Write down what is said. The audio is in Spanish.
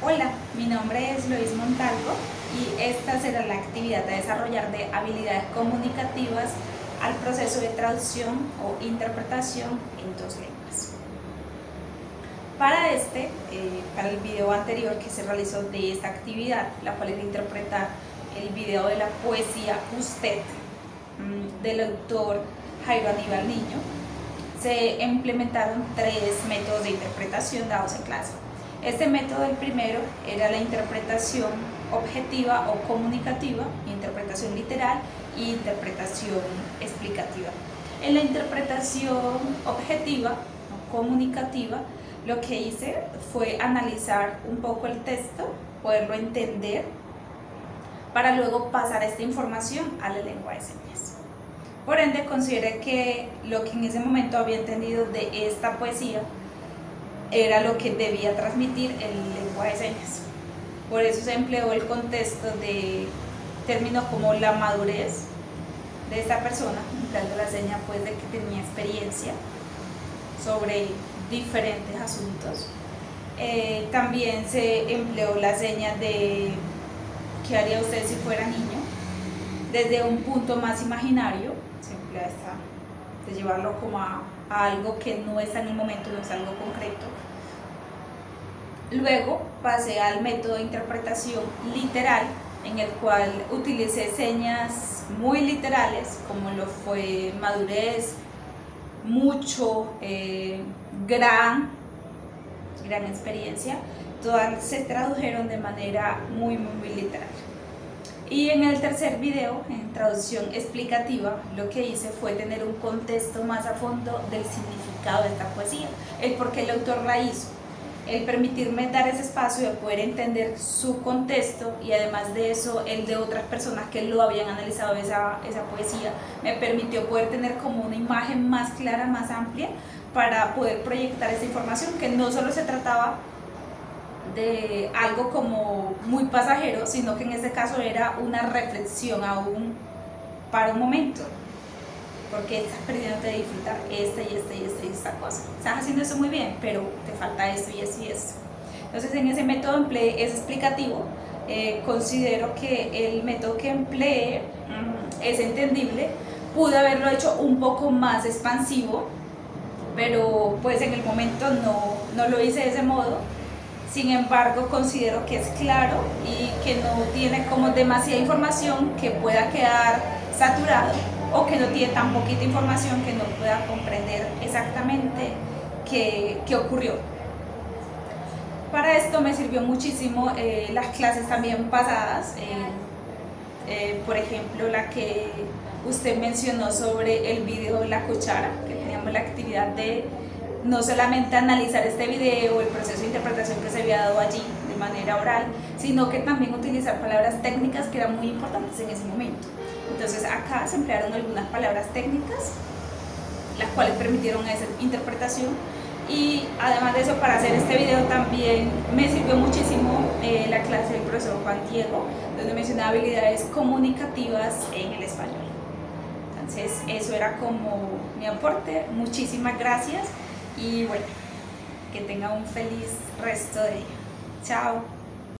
Hola, mi nombre es Lois Montalvo y esta será la actividad a desarrollar de habilidades comunicativas al proceso de traducción o interpretación en dos lenguas. Para el video anterior que se realizó de esta actividad, la cual es de interpretar el video de la poesía Usted del autor Jairo Aníbal Niño, se implementaron tres métodos de interpretación dados en clase. Este método, el primero, era la interpretación objetiva o comunicativa, interpretación literal e interpretación explicativa. En la interpretación objetiva o comunicativa, lo que hice fue analizar un poco el texto, poderlo entender, para luego pasar esta información a la lengua de señas. Por ende, consideré que lo que en ese momento había entendido de esta poesía era lo que debía transmitir el lenguaje de señas. Por eso se empleó el contexto de términos como la madurez de esta persona, empleando la seña pues de que tenía experiencia sobre diferentes asuntos. También se empleó la seña de ¿qué haría usted si fuera niño? Desde un punto más imaginario, se emplea esta de llevarlo como a algo que no está en el momento, no es algo concreto. Luego pasé al método de interpretación literal, en el cual utilicé señas muy literales, como lo fue madurez, mucho, gran experiencia. Todas se tradujeron de manera muy literal. Y en el tercer video, en traducción explicativa, lo que hice fue tener un contexto más a fondo del significado de esta poesía, el por qué el autor la hizo, el permitirme dar ese espacio de poder entender su contexto y además de eso el de otras personas que lo habían analizado esa poesía, me permitió poder tener como una imagen más clara, más amplia, para poder proyectar esa información, que no solo se trataba de algo como muy pasajero, sino que en este caso era una reflexión aún para un momento, porque estás perdiéndote de disfrutar esta cosa. Estás haciendo eso muy bien, pero te falta esto y esto y esto. Entonces en ese método empleé, es explicativo. Considero que el método que empleé es entendible. Pude haberlo hecho un poco más expansivo, pero pues en el momento no lo hice de ese modo. Sin embargo, considero que es claro y que no tiene como demasiada información que pueda quedar saturado, o que no tiene tan poquita información que no pueda comprender exactamente qué ocurrió. Para esto me sirvió muchísimo las clases también pasadas, por ejemplo la que usted mencionó sobre el video de la cuchara, que teníamos la actividad de no solamente analizar este video, el proceso de interpretación que se había dado allí de manera oral, sino que también utilizar palabras técnicas que eran muy importantes en ese momento. Entonces acá se emplearon algunas palabras técnicas, las cuales permitieron esa interpretación, y además de eso, para hacer este video también me sirvió muchísimo la clase del profesor Juan Diego, donde mencionaba habilidades comunicativas en el español. Entonces eso era como mi aporte. Muchísimas gracias y bueno, que tenga un feliz resto de día. Chao.